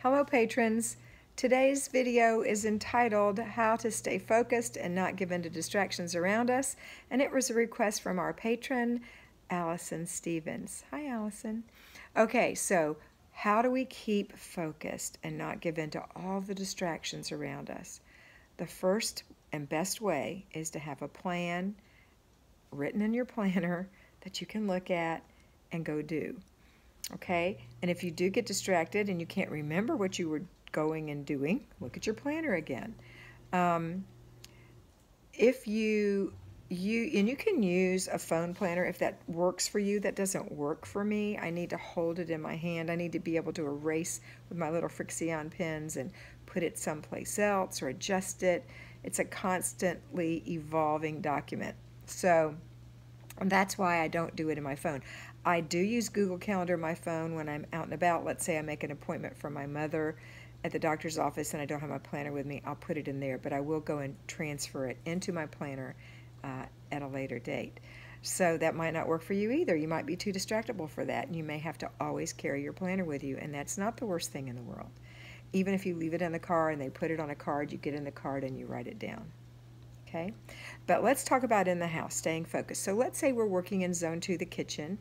Hello patrons. Today's video is entitled How to Stay Focused and Not Give in to Distractions Around Us, and it was a request from our patron, Allison Stevens. Hi Allison. Okay, so how do we keep focused and not give in to all the distractions around us? The first and best way is to have a plan written in your planner that you can look at and go do. Okay, and if you do get distracted and you can't remember what you were going and doing, look at your planner again. If you can use a phone planner if that works for you. That doesn't work for me. I need to hold it in my hand. I need to be able to erase with my little Frixion pens and put it someplace else or adjust it. It's a constantly evolving document. So that's why I don't do it in my phone. I do use Google Calendar on my phone when I'm out and about. Let's say I make an appointment for my mother at the doctor's office and I don't have my planner with me, I'll put it in there, but I will go and transfer it into my planner at a later date. So that might not work for you either. You might be too distractible for that, and you may have to always carry your planner with you, and that's not the worst thing in the world. Even if you leave it in the car and they put it on a card, you get in the card and you write it down. Okay, but let's talk about in the house, staying focused. So let's say we're working in Zone 2, the kitchen,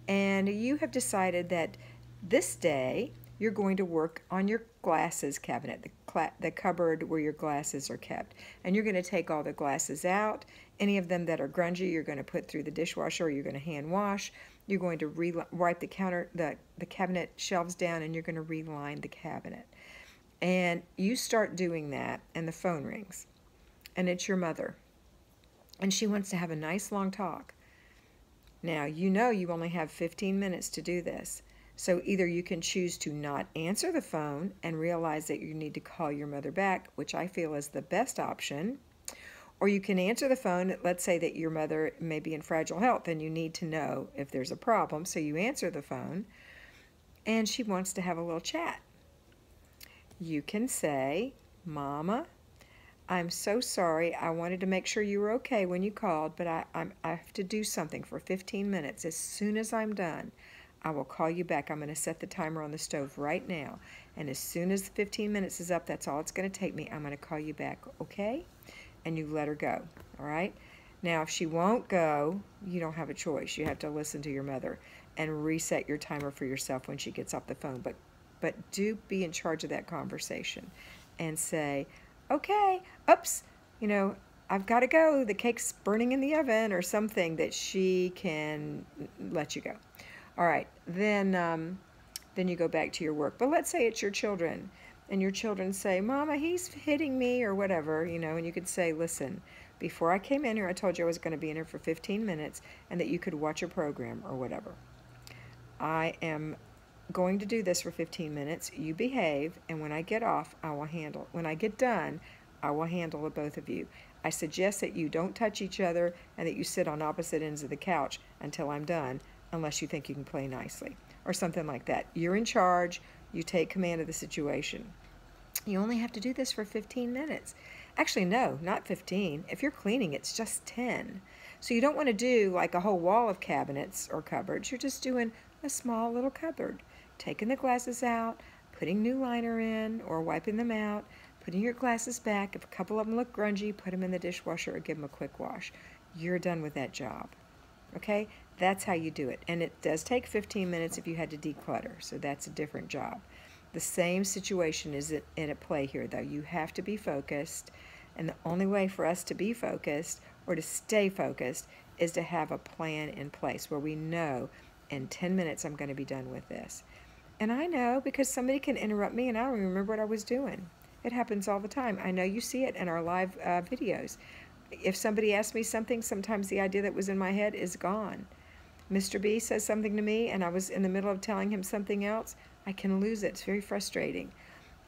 and you have decided that this day you're going to work on your glasses cabinet, the cupboard where your glasses are kept. And you're going to take all the glasses out. Any of them that are grungy, you're going to put through the dishwasher, or you're going to hand wash. You're going to wipe the cabinet shelves down, and you're going to reline the cabinet. And you start doing that, and the phone rings. And it's your mother. And she wants to have a nice long talk. Now, you know you only have 15 minutes to do this. So either you can choose to not answer the phone and realize that you need to call your mother back, which I feel is the best option, or you can answer the phone. Let's say that your mother may be in fragile health and you need to know if there's a problem, so you answer the phone and she wants to have a little chat. You can say, "Mama, I'm so sorry. I wanted to make sure you were okay when you called, but I have to do something for 15 minutes. As soon as I'm done, I will call you back. I'm going to set the timer on the stove right now. And as soon as the 15 minutes is up, that's all it's going to take me. I'm going to call you back, okay?" And you let her go, all right? Now, if she won't go, you don't have a choice. You have to listen to your mother and reset your timer for yourself when she gets off the phone. But do be in charge of that conversation and say, "Okay, oops, I've got to go. The cake's burning in the oven," or something that she can let you go. All right, then you go back to your work. But let's say it's your children, and your children say, "Mama, he's hitting me," or whatever, and you could say, "Listen, before I came in here, I told you I was going to be in here for 15 minutes and that you could watch a program or whatever. I am going to do this for 15 minutes. You behave, and when I get off, when I get done, I will handle the both of you. I suggest that you don't touch each other and that you sit on opposite ends of the couch until I'm done, unless you think you can play nicely," or something like that. You're in charge. You take command of the situation. You only have to do this for 15 minutes. Actually, no, not 15. If you're cleaning, it's just 10. So you don't want to do like a whole wall of cabinets or cupboards. You're just doing a small little cupboard. Taking the glasses out, putting new liner in or wiping them out, putting your glasses back. If a couple of them look grungy, put them in the dishwasher or give them a quick wash. You're done with that job. Okay? That's how you do it. And it does take 15 minutes if you had to declutter, so that's a different job. The same situation is at play here, though. You have to be focused, and the only way for us to be focused or to stay focused is to have a plan in place where we know in 10 minutes I'm going to be done with this. And I know because somebody can interrupt me and I don't even remember what I was doing. It happens all the time. I know you see it in our live videos. If somebody asks me something, sometimes the idea that was in my head is gone. Mr. B says something to me and I was in the middle of telling him something else. I can lose it. It's very frustrating.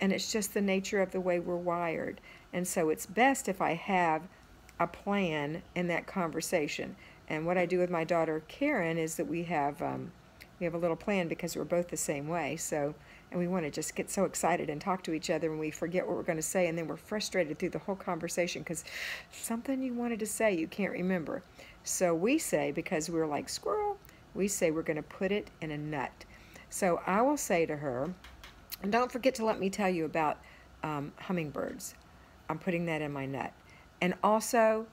And it's just the nature of the way we're wired. And so it's best if I have a plan in that conversation. And what I do with my daughter Karen is that we have a little plan because we're both the same way. And we want to just get so excited and talk to each other and we forget what we're going to say, and then we're frustrated through the whole conversation because something you wanted to say you can't remember. So we say, because we're like squirrel, we say we're going to put it in a nut. So I will say to her, And don't forget to let me tell you about hummingbirds. I'm putting that in my nut. And also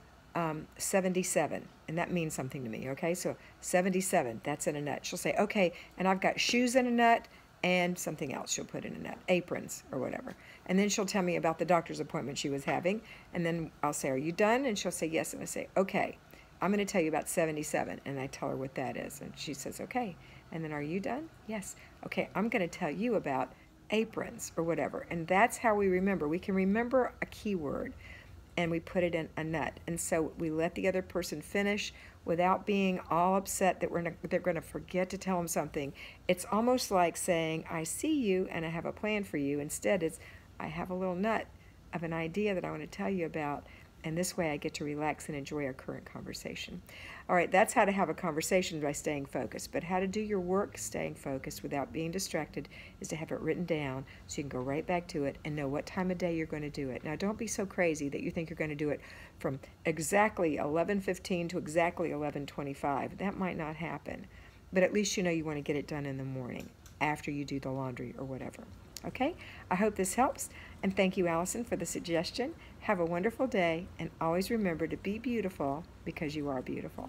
77, and that means something to me, okay? So 77, that's in a nut. She'll say, okay, and I've got shoes in a nut and something else she'll put in a nut, aprons or whatever. And then she'll tell me about the doctor's appointment she was having, and then I'll say, are you done? And she'll say, yes, and I say, okay, I'm going to tell you about 77, and I tell her what that is, and she says, okay. And then, are you done? Yes. Okay, I'm going to tell you about aprons or whatever. And that's how we remember. We can remember a keyword and we put it in a nut. And so we let the other person finish without being all upset that they're going to forget to tell them something. It's almost like saying, I see you and I have a plan for you. Instead, it's, I have a little nut of an idea that I want to tell you about. And this way I get to relax and enjoy our current conversation. All right, that's how to have a conversation by staying focused. But how to do your work staying focused without being distracted is to have it written down so you can go right back to it and know what time of day you're going to do it. Now, don't be so crazy that you think you're going to do it from exactly 11:15 to exactly 11:25. That might not happen. But at least you know you want to get it done in the morning after you do the laundry or whatever. Okay, I hope this helps, and thank you, Allison, for the suggestion. Have a wonderful day, and always remember to be beautiful because you are beautiful.